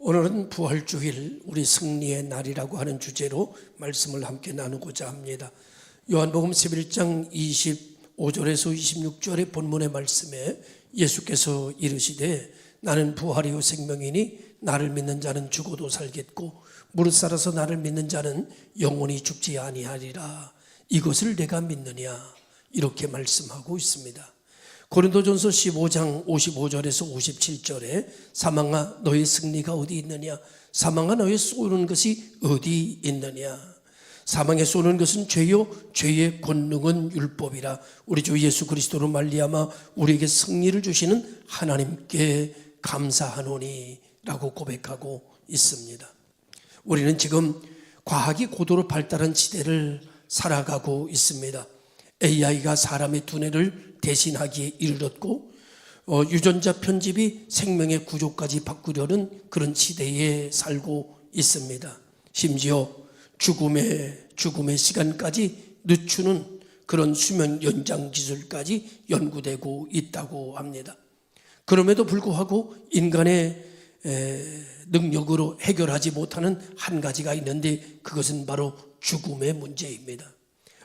오늘은 부활주일, 우리 승리의 날이라고 하는 주제로 말씀을 함께 나누고자 합니다. 요한복음 11장 25절에서 26절의 본문의 말씀에 예수께서 이르시되 나는 부활이요 생명이니 나를 믿는 자는 죽어도 살겠고 무릇 살아서 나를 믿는 자는 영원히 죽지 아니하리라. 이것을 내가 믿느냐, 이렇게 말씀하고 있습니다. 고린도전서 15장 55절에서 57절에 사망아 너의 승리가 어디 있느냐, 사망아 너의 쏘는 것이 어디 있느냐. 사망에 쏘는 것은 죄요 죄의 권능은 율법이라. 우리 주 예수 그리스도로 말미암아 우리에게 승리를 주시는 하나님께 감사하노니 라고 고백하고 있습니다. 우리는 지금 과학이 고도로 발달한 시대를 살아가고 있습니다. AI가 사람의 두뇌를 대신하기에 이르렀고 유전자 편집이 생명의 구조까지 바꾸려는 그런 시대에 살고 있습니다. 심지어 죽음의 시간까지 늦추는 그런 수명 연장 기술까지 연구되고 있다고 합니다. 그럼에도 불구하고 인간의 능력으로 해결하지 못하는 한 가지가 있는데 그것은 바로 죽음의 문제입니다.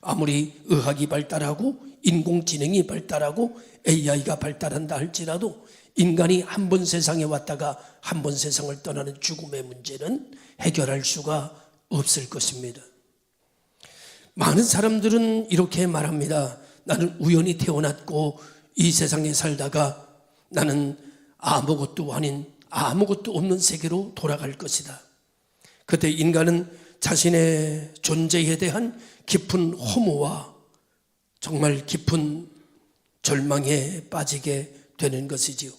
아무리 의학이 발달하고 인공지능이 발달하고 AI가 발달한다 할지라도 인간이 한 번 세상에 왔다가 한 번 세상을 떠나는 죽음의 문제는 해결할 수가 없을 것입니다. 많은 사람들은 이렇게 말합니다. 나는 우연히 태어났고 이 세상에 살다가 나는 아무것도 아닌 아무것도 없는 세계로 돌아갈 것이다. 그때 인간은 자신의 존재에 대한 깊은 허무와 정말 깊은 절망에 빠지게 되는 것이지요.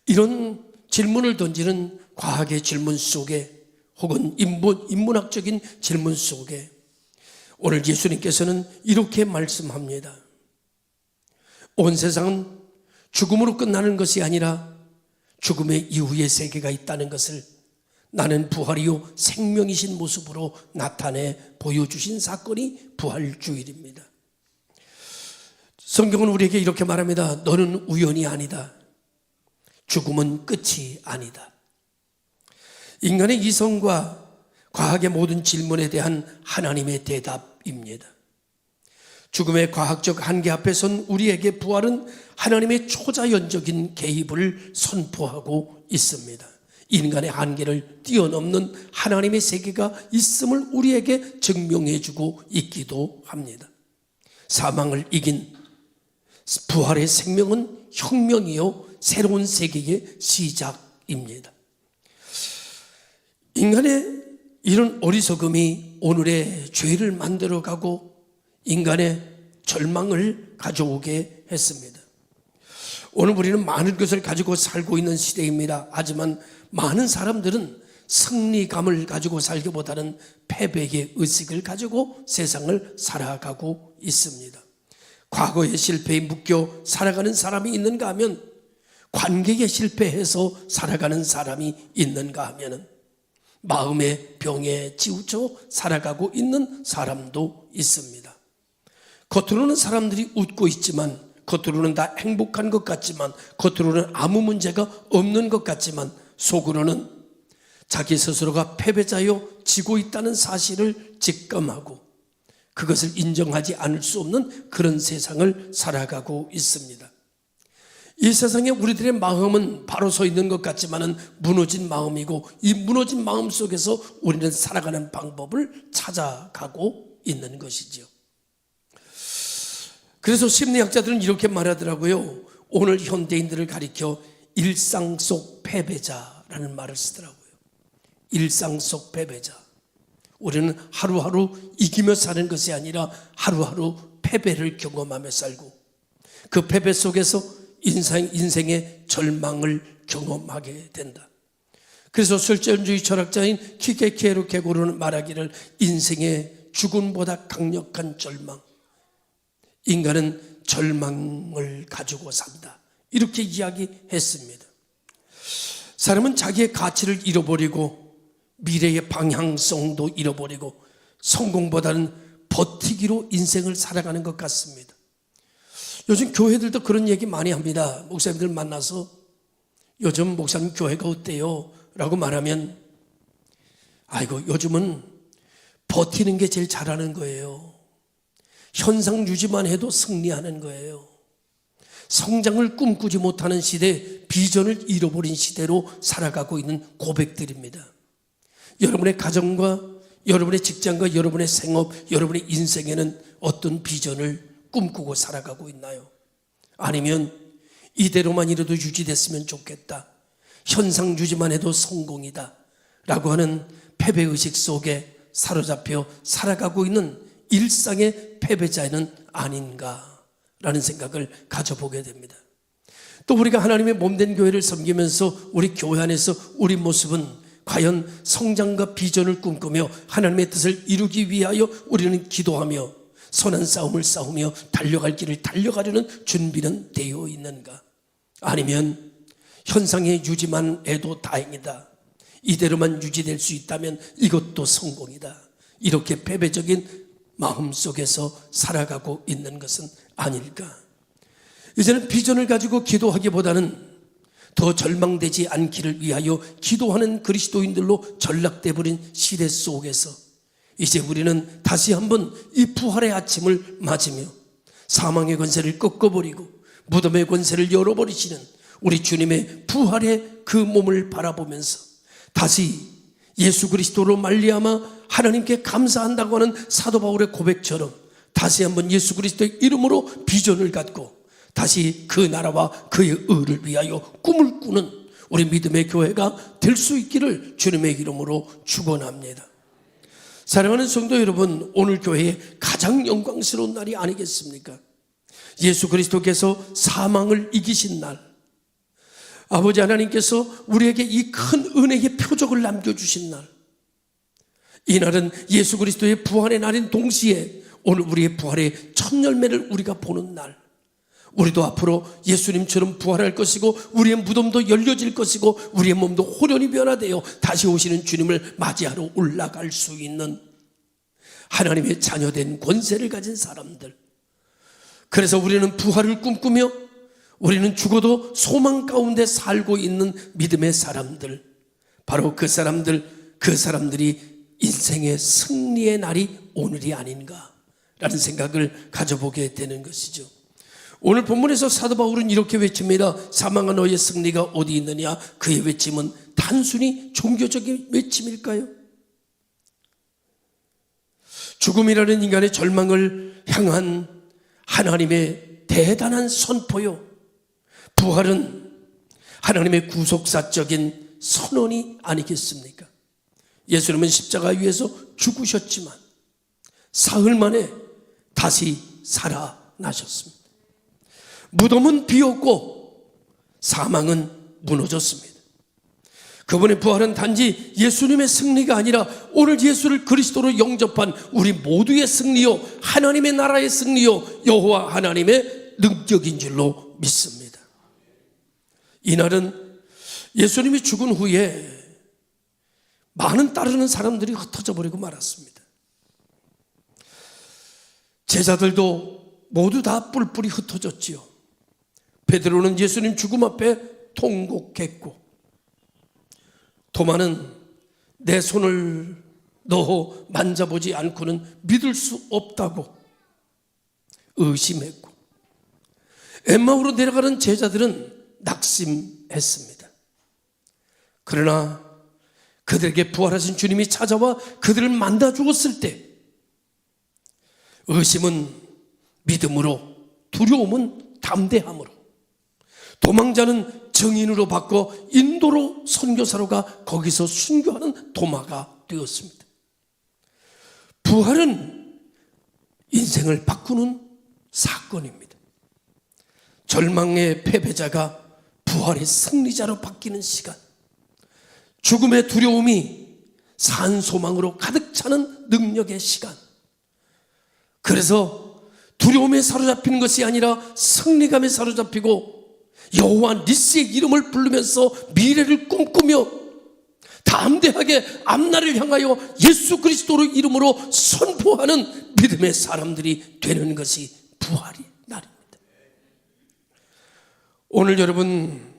이런 질문을 던지는 과학의 질문 속에 혹은 인문학적인 질문 속에 오늘 예수님께서는 이렇게 말씀합니다. 온 세상은 죽음으로 끝나는 것이 아니라 죽음의 이후의 세계가 있다는 것을 나는 부활이요 생명이신 모습으로 나타내 보여주신 사건이 부활주일입니다. 성경은 우리에게 이렇게 말합니다. 너는 우연이 아니다. 죽음은 끝이 아니다. 인간의 이성과 과학의 모든 질문에 대한 하나님의 대답입니다. 죽음의 과학적 한계 앞에 선 우리에게 부활은 하나님의 초자연적인 개입을 선포하고 있습니다. 인간의 한계를 뛰어넘는 하나님의 세계가 있음을 우리에게 증명해주고 있기도 합니다. 사망을 이긴 부활의 생명은 혁명이요 새로운 세계의 시작입니다. 인간의 이런 어리석음이 오늘의 죄를 만들어가고 인간의 절망을 가져오게 했습니다. 오늘 우리는 많은 것을 가지고 살고 있는 시대입니다. 하지만 많은 사람들은 승리감을 가지고 살기보다는 패배의 의식을 가지고 세상을 살아가고 있습니다. 과거의 실패에 묶여 살아가는 사람이 있는가 하면 관계에 실패해서 살아가는 사람이 있는가 하면 마음의 병에 치우쳐 살아가고 있는 사람도 있습니다. 겉으로는 사람들이 웃고 있지만 겉으로는 다 행복한 것 같지만 겉으로는 아무 문제가 없는 것 같지만 속으로는 자기 스스로가 패배자요 지고 있다는 사실을 직감하고 그것을 인정하지 않을 수 없는 그런 세상을 살아가고 있습니다. 이 세상에 우리들의 마음은 바로 서 있는 것 같지만은 무너진 마음이고 이 무너진 마음 속에서 우리는 살아가는 방법을 찾아가고 있는 것이지요. 그래서 심리학자들은 이렇게 말하더라고요. 오늘 현대인들을 가리켜 일상 속 패배자라는 말을 쓰더라고요. 일상 속 패배자. 우리는 하루하루 이기며 사는 것이 아니라 하루하루 패배를 경험하며 살고 그 패배 속에서 인생의 절망을 경험하게 된다. 그래서 실존주의 철학자인 키케케르케고르는 말하기를 인생의 죽음보다 강력한 절망, 인간은 절망을 가지고 산다, 이렇게 이야기했습니다. 사람은 자기의 가치를 잃어버리고 미래의 방향성도 잃어버리고 성공보다는 버티기로 인생을 살아가는 것 같습니다. 요즘 교회들도 그런 얘기 많이 합니다. 목사님들 만나서 요즘 목사님 교회가 어때요? 라고 말하면 아이고 요즘은 버티는 게 제일 잘하는 거예요. 현상 유지만 해도 승리하는 거예요. 성장을 꿈꾸지 못하는 시대, 비전을 잃어버린 시대로 살아가고 있는 고백들입니다. 여러분의 가정과 여러분의 직장과 여러분의 생업, 여러분의 인생에는 어떤 비전을 꿈꾸고 살아가고 있나요? 아니면 이대로만 이래도 유지됐으면 좋겠다, 현상 유지만 해도 성공이다 라고 하는 패배의식 속에 사로잡혀 살아가고 있는 일상의 패배자는 아닌가라는 생각을 가져보게 됩니다. 또 우리가 하나님의 몸된 교회를 섬기면서 우리 교회 안에서 우리 모습은 과연 성장과 비전을 꿈꾸며 하나님의 뜻을 이루기 위하여 우리는 기도하며 선한 싸움을 싸우며 달려갈 길을 달려가려는 준비는 되어 있는가? 아니면 현상의 유지만 해도 다행이다, 이대로만 유지될 수 있다면 이것도 성공이다, 이렇게 패배적인 마음속에서 살아가고 있는 것은 아닐까? 이제는 비전을 가지고 기도하기보다는 더 절망되지 않기를 위하여 기도하는 그리스도인들로 전락돼 버린 시대 속에서 이제 우리는 다시 한번 이 부활의 아침을 맞으며 사망의 권세를 꺾어버리고 무덤의 권세를 열어버리시는 우리 주님의 부활의 그 몸을 바라보면서 다시 예수 그리스도로 말미암아 하나님께 감사한다고 하는 사도 바울의 고백처럼 다시 한번 예수 그리스도의 이름으로 비전을 갖고 다시 그 나라와 그의 의를 위하여 꿈을 꾸는 우리 믿음의 교회가 될 수 있기를 주님의 이름으로 축원합니다. 사랑하는 성도 여러분, 오늘 교회의 가장 영광스러운 날이 아니겠습니까? 예수 그리스도께서 사망을 이기신 날, 아버지 하나님께서 우리에게 이 큰 은혜의 표적을 남겨주신 날, 이 날은 예수 그리스도의 부활의 날인 동시에 오늘 우리의 부활의 첫 열매를 우리가 보는 날, 우리도 앞으로 예수님처럼 부활할 것이고 우리의 무덤도 열려질 것이고 우리의 몸도 호련히 변화되어 다시 오시는 주님을 맞이하러 올라갈 수 있는 하나님의 자녀된 권세를 가진 사람들, 그래서 우리는 부활을 꿈꾸며 우리는 죽어도 소망 가운데 살고 있는 믿음의 사람들, 바로 그 사람들이 인생의 승리의 날이 오늘이 아닌가라는 생각을 가져보게 되는 것이죠. 오늘 본문에서 사도 바울은 이렇게 외칩니다. 사망아 너의 승리가 어디 있느냐? 그의 외침은 단순히 종교적인 외침일까요? 죽음이라는 인간의 절망을 향한 하나님의 대단한 선포요, 부활은 하나님의 구속사적인 선언이 아니겠습니까? 예수님은 십자가 위에서 죽으셨지만 사흘 만에 다시 살아나셨습니다. 무덤은 비었고 사망은 무너졌습니다. 그분의 부활은 단지 예수님의 승리가 아니라 오늘 예수를 그리스도로 영접한 우리 모두의 승리요, 하나님의 나라의 승리요, 여호와 하나님의 능력인 줄로 믿습니다. 이날은 예수님이 죽은 후에 많은 따르는 사람들이 흩어져 버리고 말았습니다. 제자들도 모두 다 뿔뿔이 흩어졌지요. 베드로는 예수님 죽음 앞에 통곡했고, 도마는 내 손을 넣어 만져보지 않고는 믿을 수 없다고 의심했고, 엠마오로 내려가는 제자들은 낙심했습니다. 그러나 그들에게 부활하신 주님이 찾아와 그들을 만나 주었을 때 의심은 믿음으로, 두려움은 담대함으로, 도망자는 정인으로 바꿔 인도로 선교사로가 거기서 순교하는 도마가 되었습니다. 부활은 인생을 바꾸는 사건입니다. 절망의 패배자가 부활의 승리자로 바뀌는 시간, 죽음의 두려움이 산 소망으로 가득 차는 능력의 시간, 그래서 두려움에 사로잡히는 것이 아니라 승리감에 사로잡히고 여호와 니스의 이름을 부르면서 미래를 꿈꾸며 담대하게 앞날을 향하여 예수 그리스도의 이름으로 선포하는 믿음의 사람들이 되는 것이 부활의 날입니다. 오늘 여러분,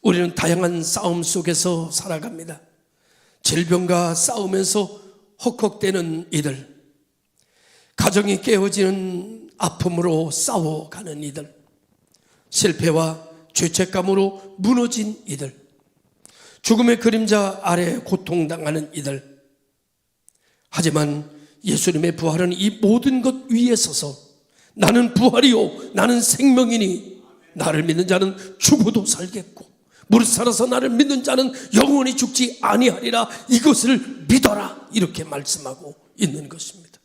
우리는 다양한 싸움 속에서 살아갑니다. 질병과 싸우면서 헉헉대는 이들, 가정이 깨어지는 아픔으로 싸워가는 이들, 실패와 죄책감으로 무너진 이들, 죽음의 그림자 아래 고통당하는 이들. 하지만 예수님의 부활은 이 모든 것 위에 서서 나는 부활이요 나는 생명이니 나를 믿는 자는 죽어도 살겠고 무릇 살아서 나를 믿는 자는 영원히 죽지 아니하리라, 이것을 믿어라, 이렇게 말씀하고 있는 것입니다.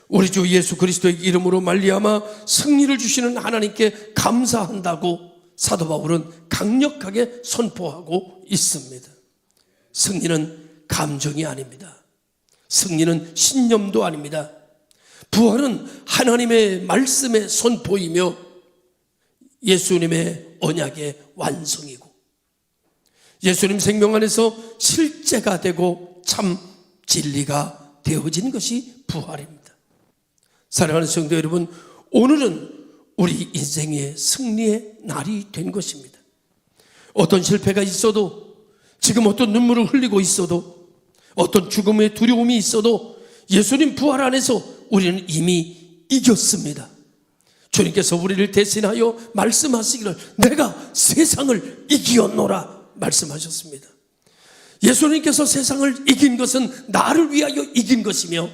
우리 주 예수 그리스도의 이름으로 말미암아 승리를 주시는 하나님께 감사한다고 사도 바울은 강력하게 선포하고 있습니다. 승리는 감정이 아닙니다. 승리는 신념도 아닙니다. 부활은 하나님의 말씀의 선포이며 예수님의 언약의 완성이고 예수님 생명 안에서 실제가 되고 참 진리가 되어진 것이 부활입니다. 사랑하는 성도 여러분, 오늘은 우리 인생의 승리의 날이 된 것입니다. 어떤 실패가 있어도, 지금 어떤 눈물을 흘리고 있어도, 어떤 죽음의 두려움이 있어도 예수님 부활 안에서 우리는 이미 이겼습니다. 주님께서 우리를 대신하여 말씀하시기를 내가 세상을 이기었노라 말씀하셨습니다. 예수님께서 세상을 이긴 것은 나를 위하여 이긴 것이며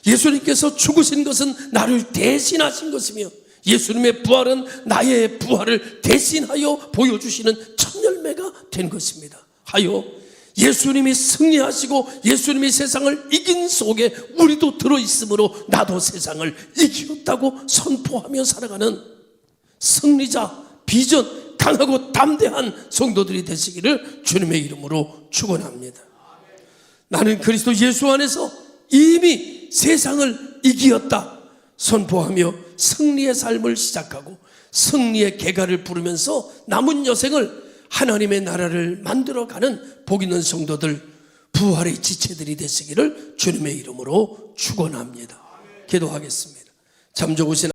예수님께서 죽으신 것은 나를 대신하신 것이며 예수님의 부활은 나의 부활을 대신하여 보여주시는 첫 열매가 된 것입니다. 하여 예수님이 승리하시고 예수님이 세상을 이긴 속에 우리도 들어있으므로 나도 세상을 이겼다고 선포하며 살아가는 승리자, 비전 강하고 담대한 성도들이 되시기를 주님의 이름으로 축원합니다. 나는 그리스도 예수 안에서 이미 세상을 이기었다 선포하며 승리의 삶을 시작하고 승리의 개가를 부르면서 남은 여생을 하나님의 나라를 만들어가는 복 있는 성도들, 부활의 지체들이 되시기를 주님의 이름으로 축원합니다. 기도하겠습니다. 참 좋으신